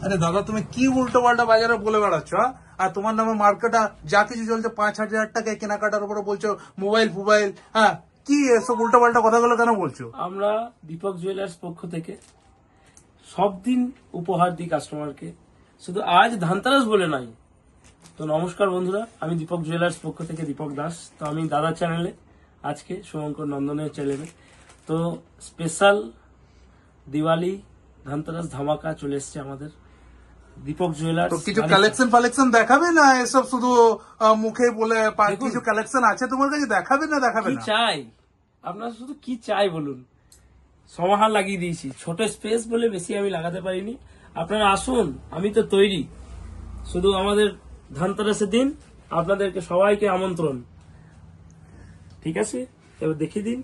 আরে দাদা তুমি কি উল্টো পাল্টা বাজারে বলে বেড়াচ্ছ? আর তোমার নামে মার্কেটে যা কিছু চলছে 5,000 টাকায় কেনাকাটার উপরে বলছো, মোবাইল ফুবাইল, হ্যাঁ কি এসব উল্টো পাল্টা কথাগুলো কেন বলছো? আমরা দীপক জুয়েলার্স পক্ষ থেকে সব দিন উপহার দিই কাস্টমারকে, শুধু আজ ধানতেরাস বলে নাই। তো নমস্কার বন্ধুরা, আমি দীপক জুয়েলার্স পক্ষ থেকে দীপক দাস। তো আমি দাদার চ্যানেলে, আজকে শুভঙ্কর নন্দনের চ্যানেলে, তো স্পেশাল দিওয়ালি ধানতেরাস ধামাকা চলে এসছে আমাদের দীপক জুয়েলার্স। কিছু কালেকশন দেখাবে না? এসব শুধু মুখে বলে কিছু কালেকশন আছে তোমার কাছে, দেখাবে না? দেখাবে কি না চাই আপনার, শুধু কি চাই বলুন? সমাহার লাগিয়ে দিয়েছি, ছোট স্পেস বলে বেশি আমি লাগাতে পারিনি। আপনারা আসুন, আমি তো তৈরি। শুধু আমাদের ধানতেরাসের দিন আপনাদেরকে সবাইকে আমন্ত্রণ, ঠিক আছে? এবার দেখিয়ে দিন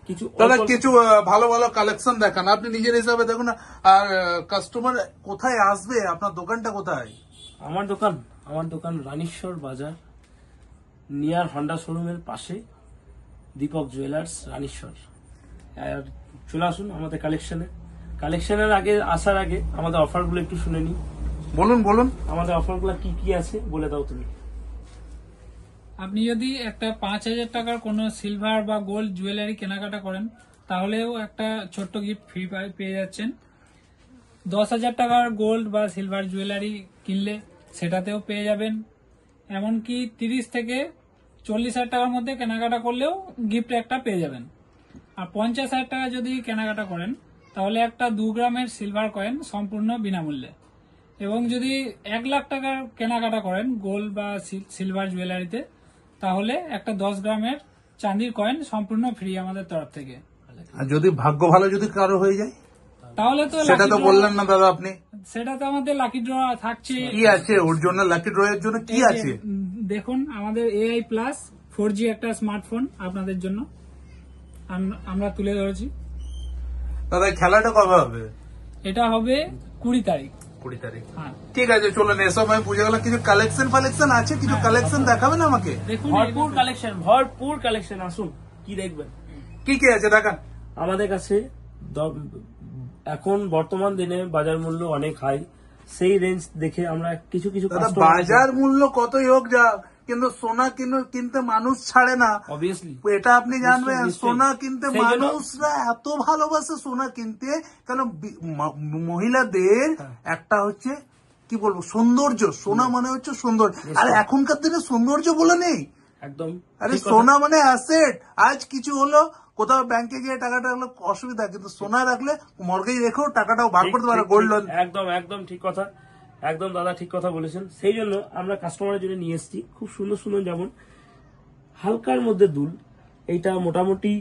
কিছু দাদা, কিছু ভালো ভালো কালেকশন দেখান, আপনি নিজের হিসাবে দেখুন। আর কাস্টমার কোথায় আসবে? আপনার দোকানটা কোথায়? আমার দোকান রানীশ্বর বাজার, নিয়ার হন্ডা শোরুমের পাশে, দীপক জুয়েলার্স রানীশ্বর। আর চলে আসুন আমাদের কালেকশনের আগে আসার আগে আমাদের অফারগুলো একটু শুনে নিন। বলুন আমাদের অফারগুলো কি কি আছে বলে দাও তুমি। আপনি যদি একটা 5,000 টাকার কোনো সিলভার বা গোল্ড জুয়েলারি কেনাকাটা করেন, তাহলেও একটা ছোট্ট গিফট ফ্রি পেয়ে যাচ্ছেন। 10,000 টাকার গোল্ড বা সিলভার জুয়েলারি কিনলে সেটাতেও পেয়ে যাবেন। এমনকি 30 থেকে 40,000 টাকার মধ্যে কেনাকাটা করলেও গিফট একটা পেয়ে যাবেন। আর 50,000 টাকা যদি কেনাকাটা করেন, তাহলে একটা 2 গ্রামের সিলভার কয়েন সম্পূর্ণ বিনামূল্যে। এবং যদি 1 লাখ টাকার কেনাকাটা করেন গোল্ড বা সিলভার জুয়েলারিতে, তাহলে একটা 10 গ্রামের চাঁদির কয়েন সম্পূর্ণ ফ্রি আমাদের তরফ থেকে। আর যদি ভাগ্য ভালো যদি কারো হয়ে যায়, তাহলে তো সেটা তো বললেন না দাদা আপনি। সেটা তো আমাদের লাকি ড্র থাকছে। কি আছে ওর জন্য? লাকি ড্র এর জন্য কি আছে? দেখুন, আমাদের AI প্লাস 4G একটা স্মার্টফোন আপনাদের জন্য আমরা তুলে ধরেছি। দাদা খেলাটা কবে হবে? এটা হবে 20 তারিখ। 20 তারিখ, হ্যাঁ ঠিক আছে চলুন। এসব আমি বুঝে গেলাম। কিছু কালেকশন আছে, কিছু কালেকশন দেখাবেন আমাকে? দেখুন, ভরপুর কালেকশন, আসুন কি দেখবেন। কি কি আছে দেখান। আমাদের কাছে এখন বর্তমান দিনে বাজার মূল্য অনেক হাই, সেই রেঞ্জ দেখে আমরা কিছু বাজার মূল্য কতই হোক যা, কিন্তু সোনা কিনতে মানুষ ছাড়ে না। অবভিয়াসলি এটা আপনি জানবেন, সোনা কিনতে মানুষরা এত ভালোবাসে সোনা কিনতে। কারণ মহিলাদের একটা হচ্ছে কি বলবো, সৌন্দর্য। সোনা মানে হচ্ছে সৌন্দর্য। আর এখনকার দিনে সৌন্দর্য বলে নেই একদম। আরে সোনা মানে অ্যাসেট। আজ কিছু হলো, কোথাও ব্যাংকে গিয়ে টাকাটা রাখলে অসুবিধা, কিন্তু সোনা রাখলে মর্গেজ রেখেও টাকাটাও বার করতে পারে, গোল্ড লোন। একদম ঠিক কথা, একদম দাদা ঠিক কথা বলেছেন। সেই জন্য আমরা কাস্টমারের জন্য নিয়ে এসেছি খুব সুন্দর, যেমন হালকার মধ্যে দুল। এইটা মোটামুটি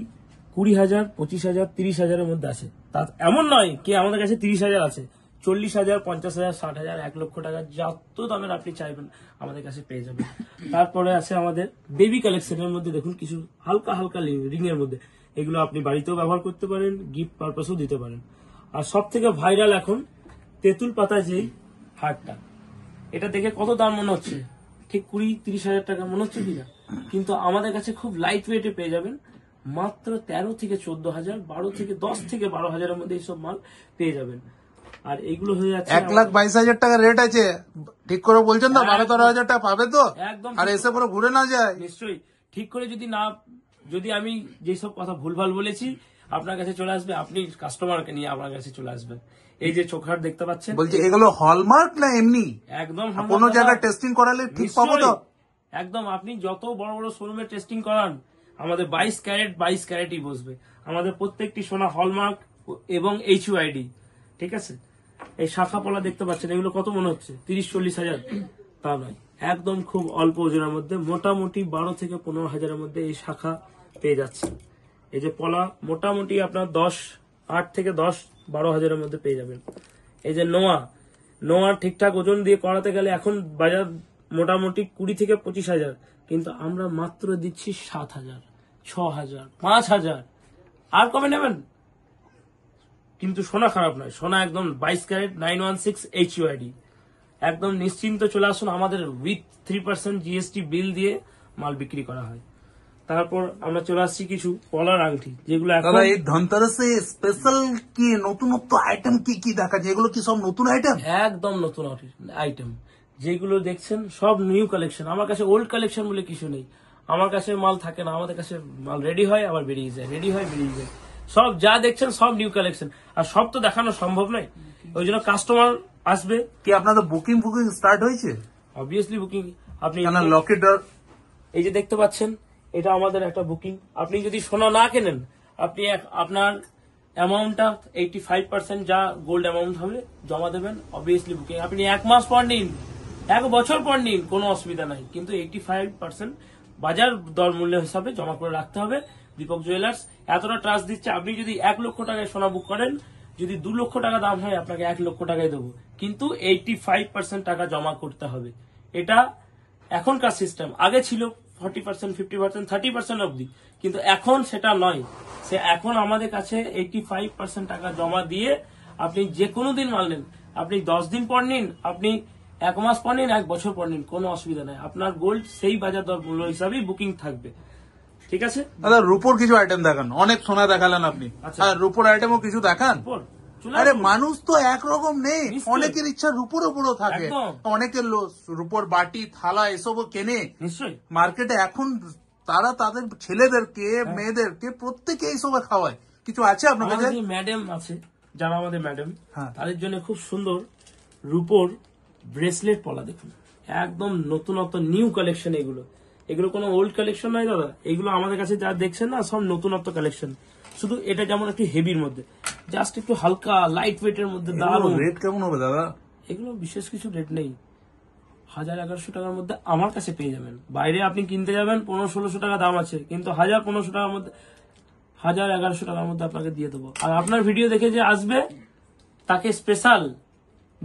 20,000, 25,000, 30,000-এর মধ্যে আছে। তা এমন নয় কি আমাদের কাছে 30,000 আছে, 40,000, 50,000, 60,000, 1 লক্ষ টাকা যত দামের আপনি চাইবেন আমাদের কাছে পেয়ে যাবেন। তারপরে আছে আমাদের বেবি কালেকশনের মধ্যে, দেখুন কিছু হালকা রিং এর মধ্যে। এগুলো আপনি বাড়িতেও ব্যবহার করতে পারেন, গিফট পারপাসও দিতে পারেন। আর সব থেকে ভাইরাল এখন তেঁতুল পাতা যেই হারটা, এটা দেখে কত দাম মনে হচ্ছে? ঠিক 20-30,000 টাকা মনে হচ্ছে কিনা? কিন্তু আমাদের কাছে খুব লাইট ওয়েটে পেয়ে যাবেন, মাত্র 13 থেকে 14,000, 12 থেকে 10 থেকে 12,000-এর মধ্যে এইসব মাল পেয়ে যাবেন। আর এইগুলো হয়ে যাচ্ছে 1,22,000 টাকা রেট আছে। ঠিক করে বলছেন না? 12-13,000 টাকা পাবে তো? একদম। আর এসে পরে ঘুরে না যায়। নিশ্চয়ই ঠিক করে, যদি আমি যেসব কথা ভুলভাল বলেছি আপনার কাছে চলে আসবে, আপনি কাস্টমারকে নিয়ে আমার কাছে চলে আসবেন। এই যে চোখার দেখতে পাচ্ছেন, বলছি এগুলো হলমার্ক না এমনি? একদম। কোন জায়গায় টেস্টিং করালে ঠিক পাবো তো? একদম। আপনি যত বড় শোরুমে টেস্টিং করান, আমাদের 22 ক্যারেটই বসবে। আমাদের প্রত্যেকটি সোনা হলমার্ক এবং HUID, ঠিক আছে? এই শাখা পলা দেখতে পাচ্ছেন, এগুলো কত মনে হচ্ছে 30-40,000? তা নয়, একদম খুব অল্প ওজনের মধ্যে, মোটামুটি 12 থেকে 15,000-এর মধ্যে এই শাখা পেয়ে যাচ্ছে। এই যে পলা মোটামুটি আপনার 8 থেকে 10-12,000-এর মধ্যে পেয়ে যাবেন। এই যে নোয়া ঠিকঠাক ওজন দিয়ে করাতে গেলে এখন বাজার মোটামুটি 20 থেকে 25,000, কিন্তু আমরা মাত্র দিচ্ছি 7,000, 6,000, 5,000। আর কমে নেবেন? কিন্তু সোনা খারাপ নয়, সোনা একদম 22 ক্যারেট 916 HUID। একদম নিশ্চিন্ত চলে আসুন, আমাদের উইথ 3% GST বিল দিয়ে মাল বিক্রি করা হয়। তারপর আমরা চলে আসছি কিছু পলার আংটি, যেগুলো এখন দাদা এই ধনতেরাসে স্পেশাল কি নতুনত্ব আইটেম কি কি দেখা যায়? এগুলো কি সব নতুন আইটেম? একদম নতুন আইটেম, যেগুলো দেখছেন সব নিউ কালেকশন। আমার কাছে ওল্ড কালেকশন বলে কিছু নেই, আমার কাছে মাল থাকে না, আমাদের কাছে মাল রেডি হয় আবার বেরিয়ে যায়, রেডি হয় বেরিয়ে যায়। সব যা দেখছেন সব নিউ কালেকশন, আর সব তো দেখানো সম্ভব নয়, ওই জন্য কাস্টমার আসবে। কি আপনাদের বুকিং স্টার্ট হয়েছে? Obviously booking. আপনি লকেট এই যে দেখতে পাচ্ছেন, এটা আমাদের একটা বুকিং। আপনি যদি সোনা না কেনেন, আপনি আপনার অ্যামাউন্টটা 85% যা গোল্ড অ্যামাউন্ট হবে জমা দেবেন, অবভিয়াসলি বুকিং। আপনি 1 মাস পর নিন, 1 বছর পর নিন, কোনো অসুবিধা নাই, কিন্তু 85% বাজার দর মূল্য হিসাবে জমা করে রাখতে হবে। দীপক জুয়েলার্স এতটা ট্রাস্ট দিচ্ছে, আপনি যদি 1 লক্ষ টাকায় সোনা বুক করেন, যদি 2 লক্ষ টাকা দাম হয় আপনাকে 1 লক্ষ টাকায় দেবো, কিন্তু 85% টাকা জমা করতে হবে। এটা এখনকার সিস্টেম। আগে ছিল 40%, 50%, 30% অবধি, কিন্তু এখন সেটা নয়। এখন আমাদের কাছে 85% টাকা জমা দিয়ে আপনি যে কোনো দিন মাল নেন, আপনি 10 দিন পর নিন, আপনি 1 মাস পর নিন, 1 বছর পর নিন, কোনো অসুবিধা নাই। আপনার গোল্ড সেই বাজার দর মূল্য হিসাবেই বুকিং থাকবে, ঠিক আছে? দাদা রূপোর কিছু আইটেম দেখান, অনেক সোনা দেখালেন আপনি, আচ্ছা। আর রূপোর আইটেমও কিছু দেখান। আরে মানুষ তো একরকম নেই, অনেকের ইচ্ছা রূপোর উপরও থাকে, অনেকের রূপোর বাটি থালা এসবও কেনে নিশ্চয়ই মার্কেটে। এখন তারা তাদের ছেলেদেরকে মেয়েদেরকে প্রত্যেকে এইসব খাওয়ায়। কিছু আছে আপনার কাছে? ম্যাডাম আছে, যারা আমাদের ম্যাডাম, হ্যাঁ। তাদের জন্য খুব সুন্দর রূপোর ব্রেসলেট পলা, দেখুন একদম নতুনত্ব নিউ কালেকশন। এগুলো কোনো ওল্ড কালেকশন নয় দাদা, এগুলো আমাদের কাছে যা দেখছেন না সব নতুনত্ব কালেকশন। শুধু এটা যেমন একটু হেভির মধ্যে, জাস্ট একটু হালকা লাইট ওয়েট এর মধ্যে। দারুণ। রেট কেমন হবে দাদা? এগুলো বিশেষ কিছু রেট নেই, 1000-1100 টাকার মধ্যে আমার কাছে পেয়ে যাবেন। বাইরে আপনি কিনতে যাবেন 1500-1600 টাকা দাম আছে, কিন্তু 1000-1500 টাকার মধ্যে, 1000-1100 টাকার মধ্যে আপনাকে দিয়ে দেবো। আর আপনার ভিডিও দেখে যে আসবে তাকে স্পেশাল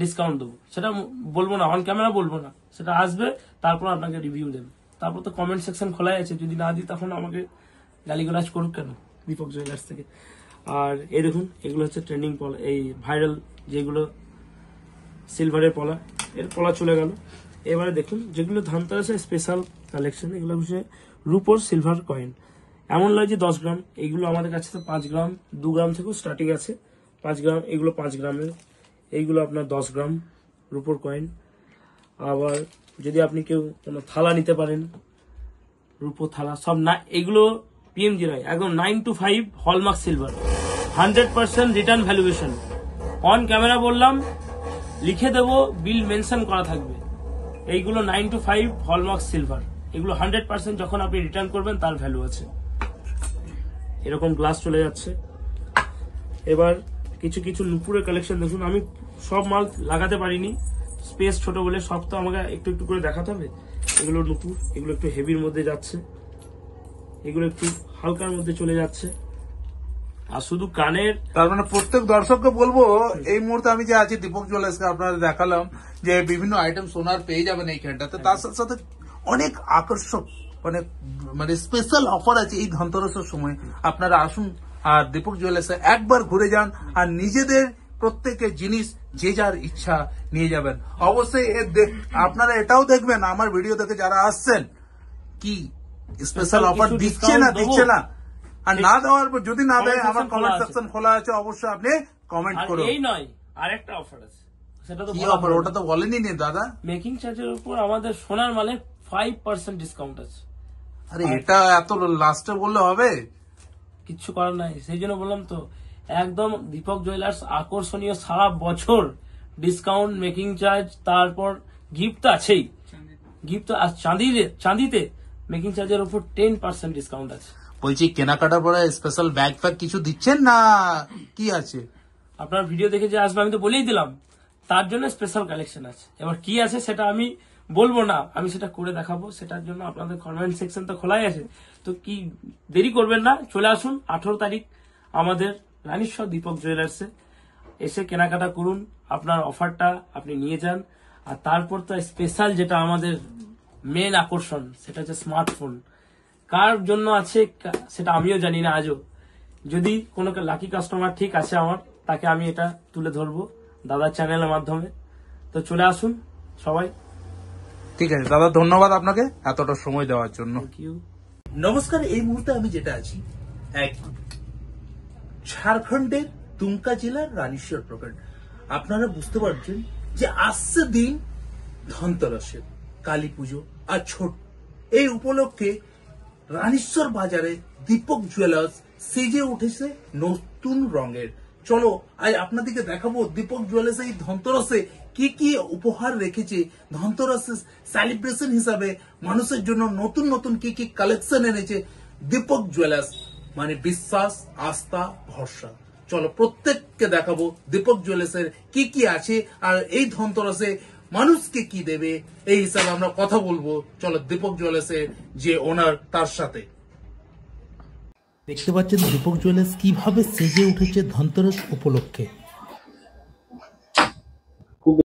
ডিসকাউন্ট দেবো, সেটা বলবো না, অন ক্যামেরা বলবো না, সেটা আসবে তারপর আপনাকে রিভিউ দেবে। তারপর তো কমেন্ট সেকশন খোলাই আছে, যদি না দিই তখন আমাকে গালিগালাজ করুক কেন দীপক জুয়েলার্স থেকে। আর এই দেখুন, এগুলো হচ্ছে ট্রেন্ডিং পলা, এই ভাইরাল যেগুলো সিলভারের পলা, এর পলা চলে গেল। এবারে দেখুন যেগুলো ধনতেরাসের স্পেশাল কালেকশন, এগুলো হচ্ছে রূপোর সিলভার কয়েন। এমন নয় যে 10 গ্রাম, এগুলো আমাদের কাছে তো 5 গ্রাম, 2 গ্রাম থেকেও স্টার্টিং আছে। 5 গ্রাম, এগুলো 5 গ্রামের, এইগুলো আপনার 10 গ্রাম রূপোর কয়েন। আবার যদি আপনি কেউ কোনো থালা নিতে পারেন, রূপোর থালা সব না, এগুলো পিএমজি নয়, একদম 9 to 5 hallmark silver, 100% return valuation. On camera বললাম, লিখে দেবো, বিল মেনশন করা থাকবে। এইগুলো 9 to 5 হলমার্ক সিলভার, এগুলো 100% যখন আপনি রিটার্ন করবেন তার ভ্যালু আছে। এরকম গ্লাস চলে যাচ্ছে। এবার কিছু কিছু নুপুরের কালেকশন দেখুন, আমি সব মাল লাগাতে পারিনি, স্পেস ছোট বলে, সব তো আমাকে একটু একটু করে দেখাতে হবে। এগুলো নুপুর, এগুলো একটু হেভির মধ্যে যাচ্ছে, এগুলো একটু হালকার মধ্যে চলে যাচ্ছে। আর শুধু কানের, তার মানে প্রত্যেক দর্শককে বলবো, এই মুহূর্তে আমি যে আছি দীপক জুয়েলার্সকে আপনাদের দেখালাম যে বিভিন্ন আইটেম সোনার পেয়ে যাবেন এইখানটাতে, তার সাথে সাথে অনেক আকর্ষক মানে স্পেশাল অফার আছে এই ধনতেরাসের সময়। আপনারা আসুন আর দীপক জুয়েলার্সে একবার ঘুরে যান, আর নিজেদের প্রত্যেকের জিনিস যে যার ইচ্ছা নিয়ে যাবেন। অবশ্যই আপনারা এটাও দেখবেন আমার ভিডিও দেখে যারা আসছেন, কি স্পেশাল অফার দিচ্ছে না না। আর না দেওয়ার পর যদি না দেয়, আমার কমেন্ট সেকশন খোলা আছে, অবশ্যই আপনি কমেন্ট করুন। এই নয়, আরেকটা অফার আছে, সেটা তো কি অফার? ওটা তো বলেনি নি দাদা। মেকিং চার্জের উপর আমাদের সোনার মালে 5% ডিসকাউন্ট আছে। আরে এটা এত লাস্টে বললে হবে? কিচ্ছু করার নাই, সেই জন্য বললাম তো, একদম দীপক জুয়েলার্স আকর্ষণীয় সারা বছর ডিসকাউন্ট, মেকিং চার্জ, তারপর গিফট তো আছেই, গিফট তো চাঁদিতে মেকিং চার্জের উপর 10% ডিসকাউন্ট আছে। বলছি কেনাকাটার পরে স্পেশাল ব্যাগ ফ্যাগ কিছু দিচ্ছেন না কি আছে? আপনার ভিডিও দেখে যে আসবে, আমি তো বলেই দিলাম, তার জন্য স্পেশাল কালেকশন আছে। এবার কি আছে সেটা আমি বলবো না, আমি সেটা করে দেখাবো, সেটার জন্য আপনাদের কমেন্ট সেকশন তো খোলাই আছে। তো কি দেরি করবেন না, চলে আসুন 18 তারিখ আমাদের রানীশ্বর দীপক জুয়েলার্সে, এসে কেনাকাটা করুন, আপনার অফারটা আপনি নিয়ে যান। আর তারপর তো স্পেশাল যেটা আমাদের মেন আকর্ষণ, সেটা হচ্ছে স্মার্টফোন। কার জন্য আছে সেটা আমিও জানি না আজও। যদি কোনো লাকি কাস্টমার ঠিক আছে আমার, তাকে আমি এটা তুলে ধরবো দাদার চ্যানেলের মাধ্যমে। তো চলে আসুন সবাই। ঠিক আছে দাদা, ধন্যবাদ আপনাকে এতটা সময় দেওয়ার জন্য। Thank you. নমস্কার, এই মুহূর্তে আমি যেটা আছি এক ঝাড়খণ্ডের দুমকা জেলার রানীশ্বর প্রখণ্ড। আপনারা বুঝতে পারছেন যে আসছে দিন ধনতেরাসের, কালী পুজো আর ছোট, এই উপলক্ষে রানীশ্বর বাজারে দীপক জুয়েলার্স সেজে উঠেছে নতুন রঙের। চলো আজ আপনাদেরকে দেখাবো দীপক জুয়েলার্স এই ধনতেরাসে কি কি উপহার রেখেছে, ধনতেরাসের সেলিব্রেশন হিসাবে মানুষের জন্য নতুন নতুন কি কি কালেকশন এনেছে দীপক জুয়েলার্স, মানে বিশ্বাস, আস্থা, ভরসা। চলো প্রত্যেককে দেখাবো দীপক জুয়েলার্সের কি কি আছে আর এই ধনতেরাসে মানুষকে কি দেবে, এই হিসাবে আমরা কথা বলবো। চলো দীপক জুয়েলার্সের যে ওনার তার সাথে। দেখতে পাচ্ছেন দীপক জুয়েলার্স কিভাবে সেজে উঠেছে ধনতেরাস উপলক্ষে।